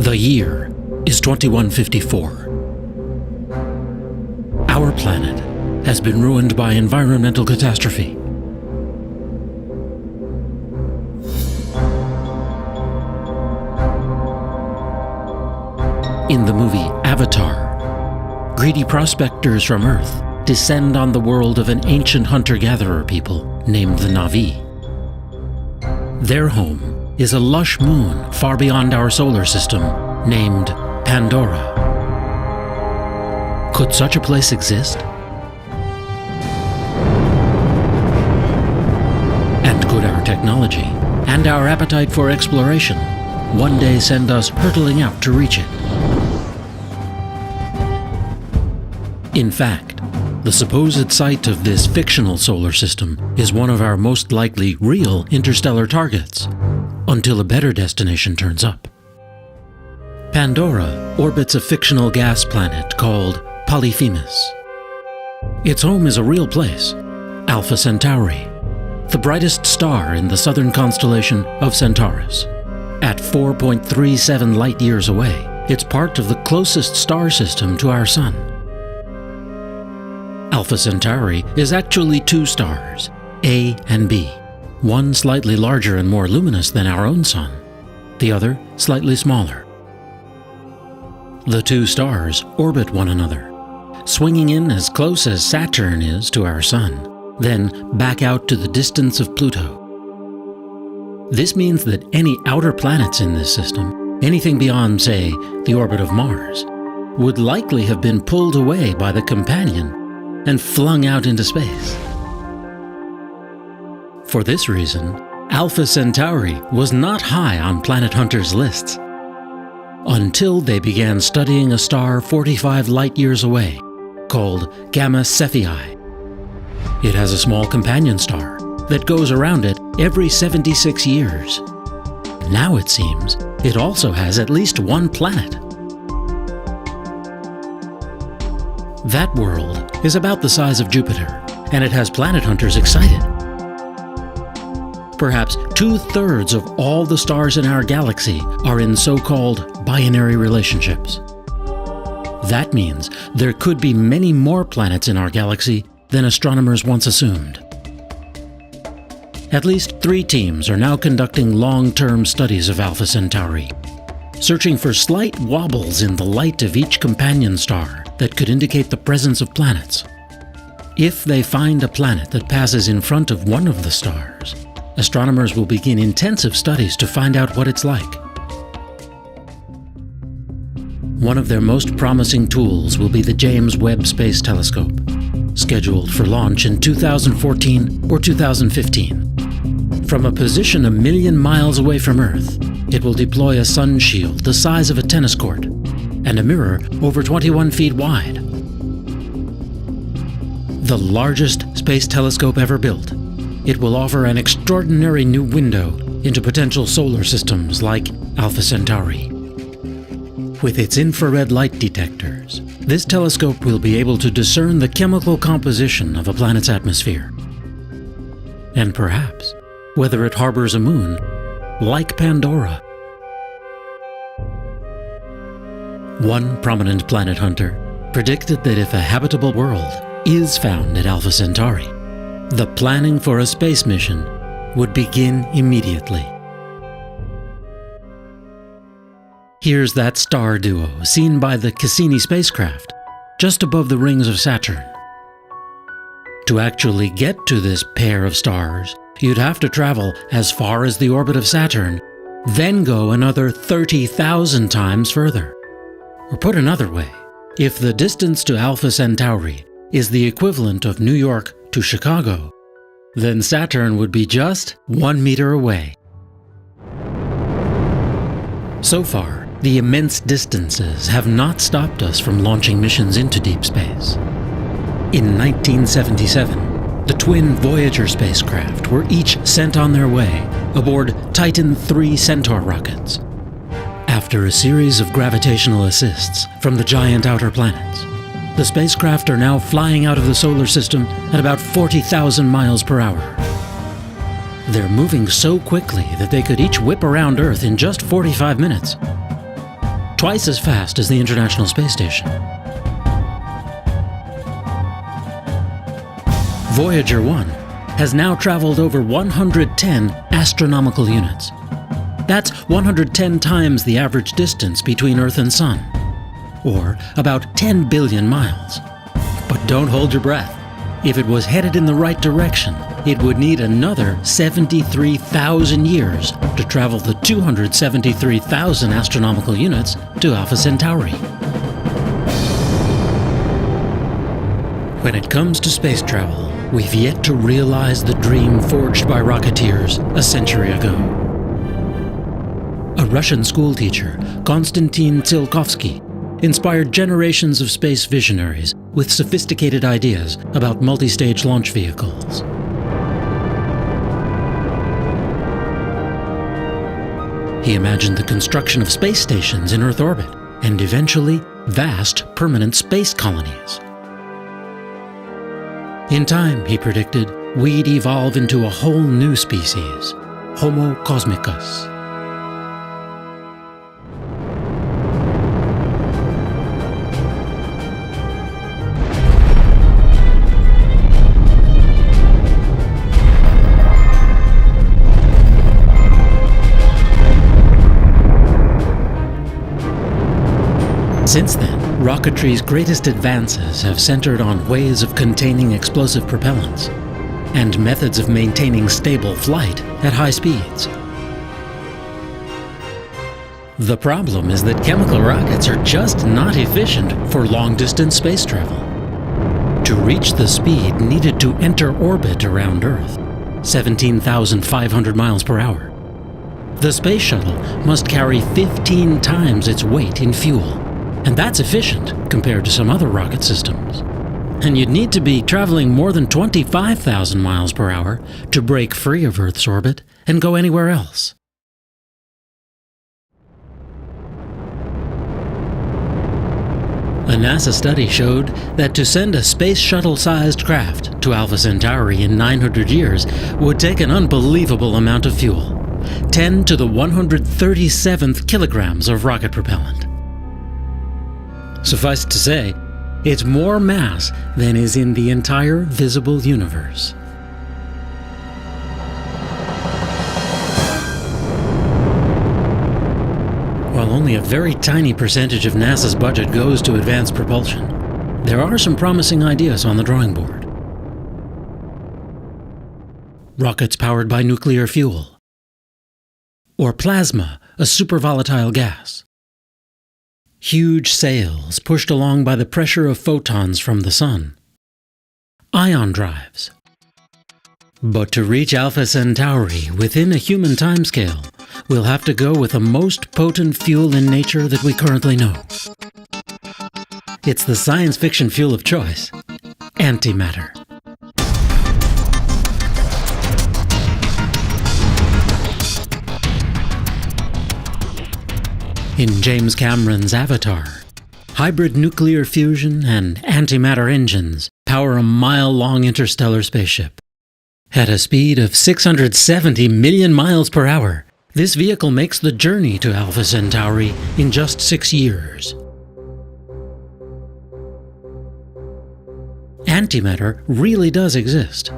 The year is 2154. Our planet has been ruined by environmental catastrophe. In the movie Avatar, greedy prospectors from Earth descend on the world of an ancient hunter-gatherer people named the Na'vi. Their home is a lush moon far beyond our solar system named Pandora. Could such a place exist? And could our technology and our appetite for exploration one day send us hurtling out to reach it? In fact, the supposed site of this fictional solar system is one of our most likely real interstellar targets, until a better destination turns up. Pandora orbits a fictional gas planet called Polyphemus. Its home is a real place, Alpha Centauri, the brightest star in the southern constellation of Centaurus. At 4.37 light-years away, it's part of the closest star system to our Sun. Alpha Centauri is actually two stars, A and B, one slightly larger and more luminous than our own Sun, the other slightly smaller. The two stars orbit one another, swinging in as close as Saturn is to our Sun, then back out to the distance of Pluto. This means that any outer planets in this system, anything beyond, say, the orbit of Mars, would likely have been pulled away by the companion and flung out into space. For this reason, Alpha Centauri was not high on planet hunters' lists, until they began studying a star 45 light-years away, called Gamma Cephei. It has a small companion star that goes around it every 76 years. Now it seems it also has at least one planet. That world is about the size of Jupiter, and it has planet hunters excited. Perhaps 2/3 of all the stars in our galaxy are in so-called binary relationships. That means there could be many more planets in our galaxy than astronomers once assumed. At least 3 teams are now conducting long-term studies of Alpha Centauri, searching for slight wobbles in the light of each companion star that could indicate the presence of planets. If they find a planet that passes in front of one of the stars, astronomers will begin intensive studies to find out what it's like. One of their most promising tools will be the James Webb Space Telescope, scheduled for launch in 2014 or 2015. From a position 1 million miles away from Earth, it will deploy a sun shield the size of a tennis court and a mirror over 21 feet wide. The largest space telescope ever built, it will offer an extraordinary new window into potential solar systems like Alpha Centauri. With its infrared light detectors, this telescope will be able to discern the chemical composition of a planet's atmosphere. And perhaps whether it harbors a moon like Pandora. One prominent planet hunter predicted that if a habitable world is found at Alpha Centauri, the planning for a space mission would begin immediately. Here's that star duo seen by the Cassini spacecraft, just above the rings of Saturn. To actually get to this pair of stars, you'd have to travel as far as the orbit of Saturn, then go another 30,000 times further. Or put another way, if the distance to Alpha Centauri is the equivalent of New York to Chicago, then Saturn would be just 1 meter away. So far, the immense distances have not stopped us from launching missions into deep space. In 1977, the twin Voyager spacecraft were each sent on their way aboard Titan III Centaur rockets. After a series of gravitational assists from the giant outer planets, the spacecraft are now flying out of the solar system at about 40,000 miles per hour. They're moving so quickly that they could each whip around Earth in just 45 minutes. twice as fast as the International Space Station. Voyager 1 has now traveled over 110 astronomical units. That's 110 times the average distance between Earth and Sun, or about 10 billion miles. But don't hold your breath. If it was headed in the right direction, it would need another 73,000 years to travel the 273,000 astronomical units to Alpha Centauri. When it comes to space travel, we've yet to realize the dream forged by rocketeers a century ago. A Russian schoolteacher, Konstantin Tsiolkovsky, inspired generations of space visionaries with sophisticated ideas about multi-stage launch vehicles. He imagined the construction of space stations in Earth orbit, and eventually vast permanent space colonies. In time, he predicted, we'd evolve into a whole new species, Homo cosmicus. Since then, rocketry's greatest advances have centered on ways of containing explosive propellants and methods of maintaining stable flight at high speeds. The problem is that chemical rockets are just not efficient for long-distance space travel. To reach the speed needed to enter orbit around Earth, 17,500 miles per hour, the space shuttle must carry 15 times its weight in fuel. And that's efficient compared to some other rocket systems. And you'd need to be traveling more than 25,000 miles per hour to break free of Earth's orbit and go anywhere else. A NASA study showed that to send a space shuttle-sized craft to Alpha Centauri in 900 years would take an unbelievable amount of fuel, 10 to the 137th kilograms of rocket propellant. Suffice to say, it's more mass than is in the entire visible universe. While only a very tiny percentage of NASA's budget goes to advanced propulsion, there are some promising ideas on the drawing board. Rockets powered by nuclear fuel, or plasma, a supervolatile gas. Huge sails pushed along by the pressure of photons from the sun. Ion drives. But to reach Alpha Centauri within a human timescale, we'll have to go with the most potent fuel in nature that we currently know. It's the science fiction fuel of choice, antimatter. In James Cameron's Avatar, hybrid nuclear fusion and antimatter engines power a mile-long interstellar spaceship. At a speed of 670 million miles per hour, this vehicle makes the journey to Alpha Centauri in just 6 years. Antimatter really does exist,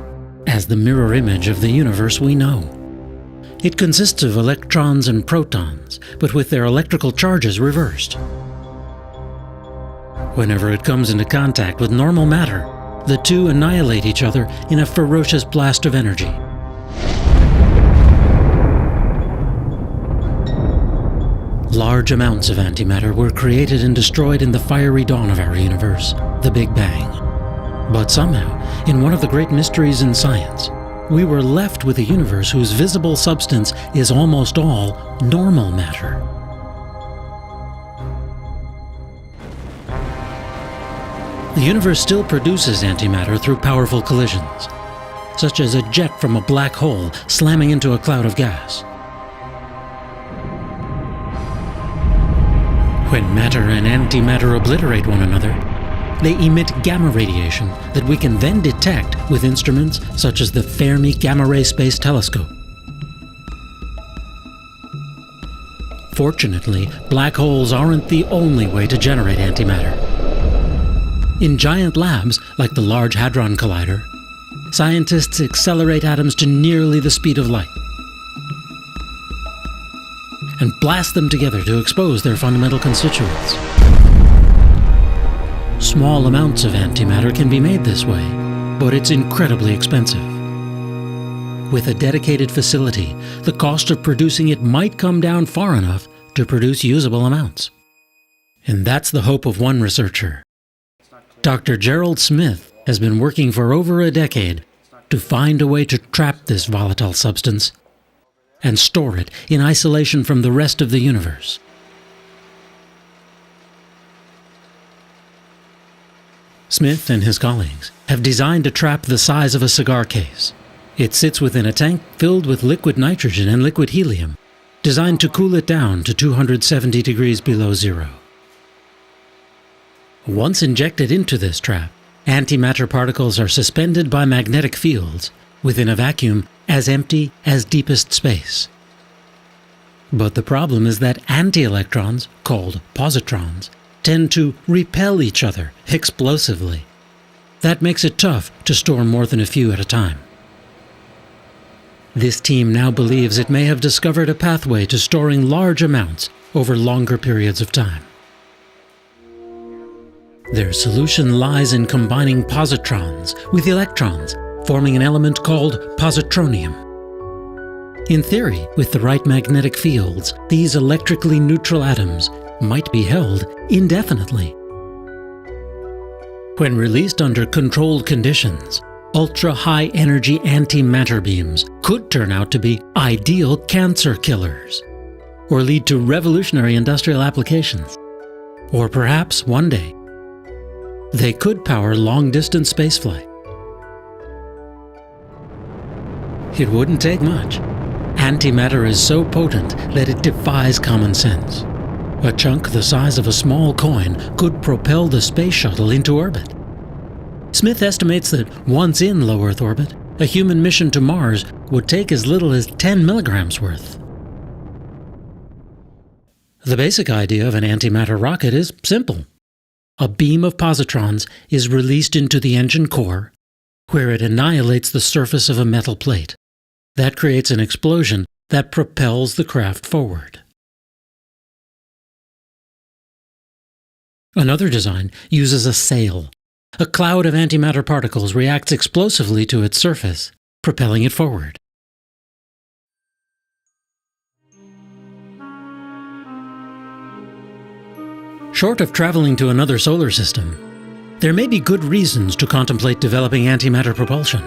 as the mirror image of the universe we know. It consists of electrons and protons, but with their electrical charges reversed. Whenever it comes into contact with normal matter, the two annihilate each other in a ferocious blast of energy. Large amounts of antimatter were created and destroyed in the fiery dawn of our universe, the Big Bang. But somehow, in one of the great mysteries in science, we were left with a universe whose visible substance is almost all normal matter. The universe still produces antimatter through powerful collisions, such as a jet from a black hole slamming into a cloud of gas. When matter and antimatter obliterate one another, they emit gamma radiation that we can then detect with instruments such as the Fermi Gamma Ray Space Telescope. Fortunately, black holes aren't the only way to generate antimatter. In giant labs, like the Large Hadron Collider, scientists accelerate atoms to nearly the speed of light and blast them together to expose their fundamental constituents. Small amounts of antimatter can be made this way, but it's incredibly expensive. With a dedicated facility, the cost of producing it might come down far enough to produce usable amounts. And that's the hope of one researcher. Dr. Gerald Smith has been working for over a decade to find a way to trap this volatile substance and store it in isolation from the rest of the universe. Smith and his colleagues have designed a trap the size of a cigar case. It sits within a tank filled with liquid nitrogen and liquid helium, designed to cool it down to 270 degrees below zero. Once injected into this trap, antimatter particles are suspended by magnetic fields within a vacuum as empty as deepest space. But the problem is that anti-electrons, called positrons, tend to repel each other explosively. That makes it tough to store more than a few at a time. This team now believes it may have discovered a pathway to storing large amounts over longer periods of time. Their solution lies in combining positrons with electrons, forming an element called positronium. In theory, with the right magnetic fields, these electrically neutral atoms might be held indefinitely. When released under controlled conditions, ultra-high energy antimatter beams could turn out to be ideal cancer killers, or lead to revolutionary industrial applications. Or perhaps, one day, they could power long-distance spaceflight. It wouldn't take much. Antimatter is so potent that it defies common sense. A chunk the size of a small coin could propel the space shuttle into orbit. Smith estimates that once in low Earth orbit, a human mission to Mars would take as little as 10 milligrams worth. The basic idea of an antimatter rocket is simple. A beam of positrons is released into the engine core, where it annihilates the surface of a metal plate. That creates an explosion that propels the craft forward. Another design uses a sail. A cloud of antimatter particles reacts explosively to its surface, propelling it forward. Short of traveling to another solar system, there may be good reasons to contemplate developing antimatter propulsion.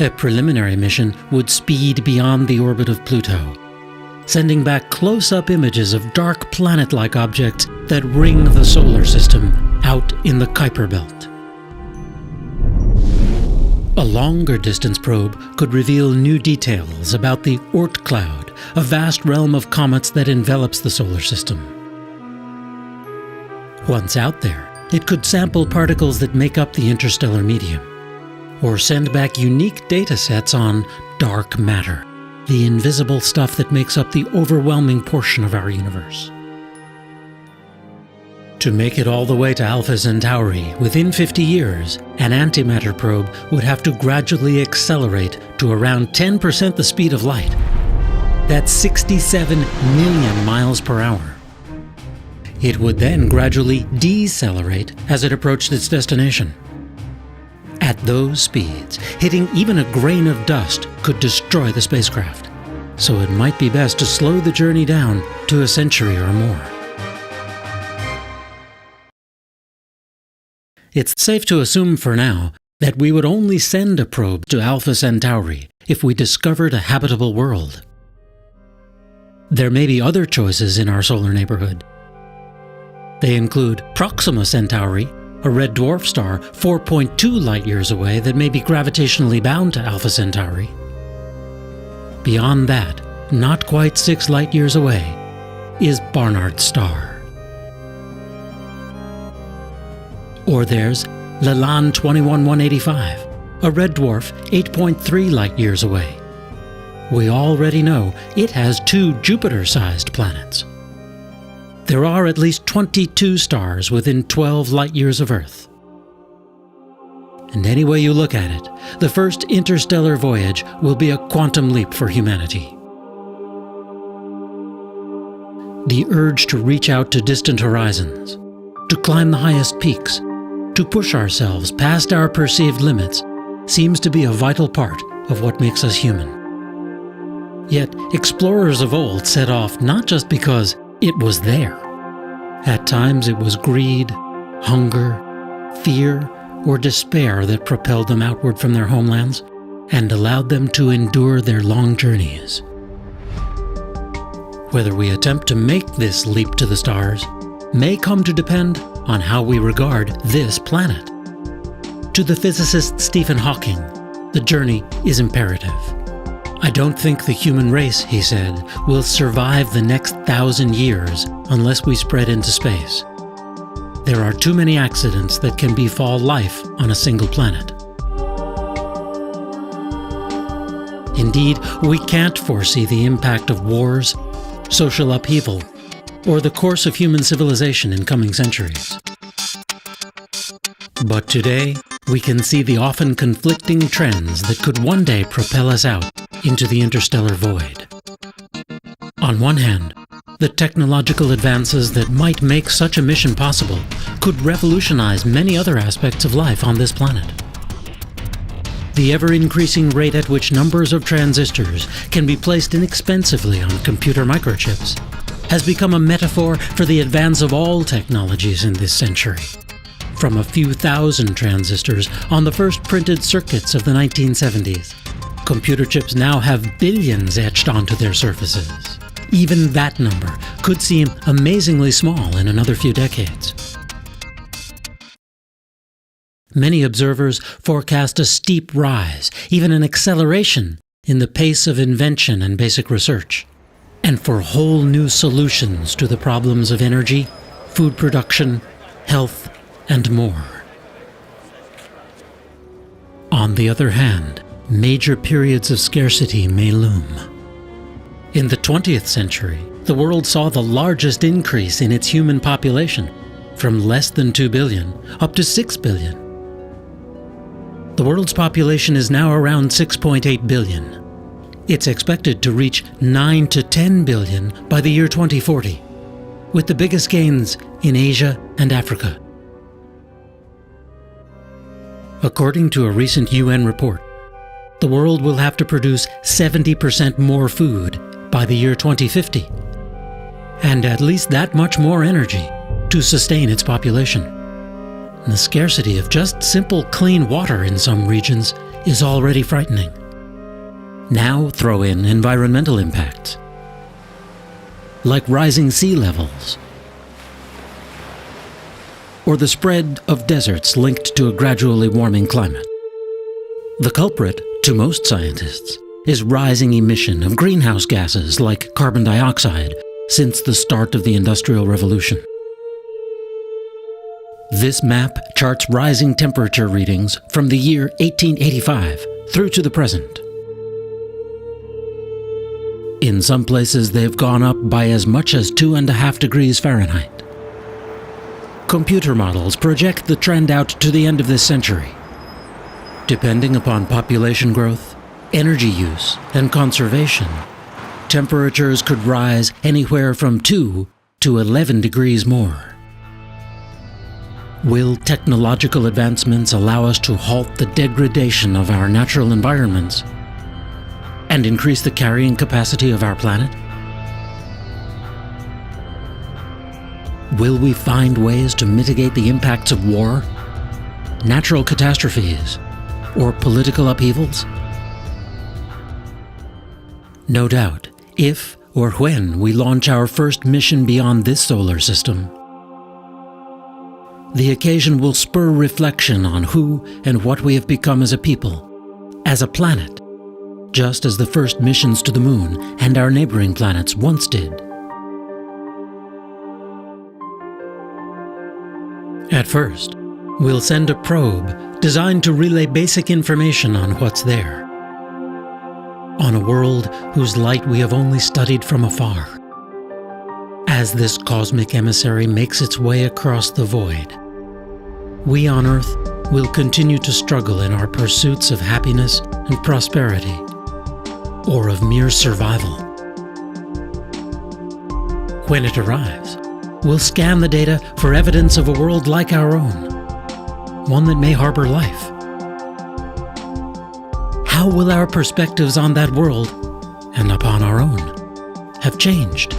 A preliminary mission would speed beyond the orbit of Pluto, sending back close-up images of dark planet-like objects that ring the solar system out in the Kuiper Belt. A longer-distance probe could reveal new details about the Oort cloud, a vast realm of comets that envelops the solar system. Once out there, it could sample particles that make up the interstellar medium, or send back unique data sets on dark matter, the invisible stuff that makes up the overwhelming portion of our universe. To make it all the way to Alpha Centauri within 50 years, an antimatter probe would have to gradually accelerate to around 10% the speed of light. That's 67 million miles per hour. It would then gradually decelerate as it approached its destination. At those speeds, hitting even a grain of dust could destroy the spacecraft, so it might be best to slow the journey down to a century or more. It's safe to assume for now that we would only send a probe to Alpha Centauri if we discovered a habitable world. There may be other choices in our solar neighborhood. They include Proxima Centauri, a red dwarf star 4.2 light-years away that may be gravitationally bound to Alpha Centauri. Beyond that, not quite 6 light-years away, is Barnard's star. Or there's Lalande 21185, a red dwarf 8.3 light-years away. we already know it has 2 Jupiter-sized planets. There are at least 22 stars within 12 light-years of Earth. And any way you look at it, the first interstellar voyage will be a quantum leap for humanity. The urge to reach out to distant horizons, to climb the highest peaks, to push ourselves past our perceived limits, seems to be a vital part of what makes us human. Yet, explorers of old set off not just because it was there. At times it was greed, hunger, fear, or despair that propelled them outward from their homelands and allowed them to endure their long journeys. Whether we attempt to make this leap to the stars may come to depend on how we regard this planet. To the physicist Stephen Hawking, the journey is imperative. "I don't think the human race," he said, "will survive the next 1,000 years unless we spread into space. There are too many accidents that can befall life on a single planet." Indeed, we can't foresee the impact of wars, social upheaval, or the course of human civilization in coming centuries. But today, we can see the often conflicting trends that could one day propel us out into the interstellar void. On one hand, the technological advances that might make such a mission possible could revolutionize many other aspects of life on this planet. The ever-increasing rate at which numbers of transistors can be placed inexpensively on computer microchips has become a metaphor for the advance of all technologies in this century. From a few thousand transistors on the first printed circuits of the 1970s, computer chips now have billions etched onto their surfaces. Even that number could seem amazingly small in another few decades. Many observers forecast a steep rise, even an acceleration, in the pace of invention and basic research, and for whole new solutions to the problems of energy, food production, health, and more. On the other hand, major periods of scarcity may loom. In the 20th century, the world saw the largest increase in its human population, from less than 2 billion up to 6 billion. The world's population is now around 6.8 billion. It's expected to reach 9 to 10 billion by the year 2040, with the biggest gains in Asia and Africa. According to a recent UN report, the world will have to produce 70% more food by the year 2050, and at least that much more energy to sustain its population. The scarcity of just simple clean water in some regions is already frightening. Now throw in environmental impacts, like rising sea levels, or the spread of deserts linked to a gradually warming climate. The culprit, to most scientists, is rising emission of greenhouse gases like carbon dioxide since the start of the Industrial Revolution. This map charts rising temperature readings from the year 1885 through to the present. In some places, they've gone up by as much as 2.5 degrees Fahrenheit. Computer models project the trend out to the end of this century. Depending upon population growth, energy use, and conservation, temperatures could rise anywhere from 2 to 11 degrees more. Will technological advancements allow us to halt the degradation of our natural environments and increase the carrying capacity of our planet? Will we find ways to mitigate the impacts of war, natural catastrophes, or political upheavals? No doubt, if or when we launch our first mission beyond this solar system, the occasion will spur reflection on who and what we have become as a people, as a planet, just as the first missions to the moon and our neighboring planets once did. At first, we'll send a probe designed to relay basic information on what's there. on a world whose light we have only studied from afar. As this cosmic emissary makes its way across the void, we on Earth will continue to struggle in our pursuits of happiness and prosperity, or of mere survival. When it arrives, we'll scan the data for evidence of a world like our own, one that may harbor life. How will our perspectives on that world, and upon our own, have changed?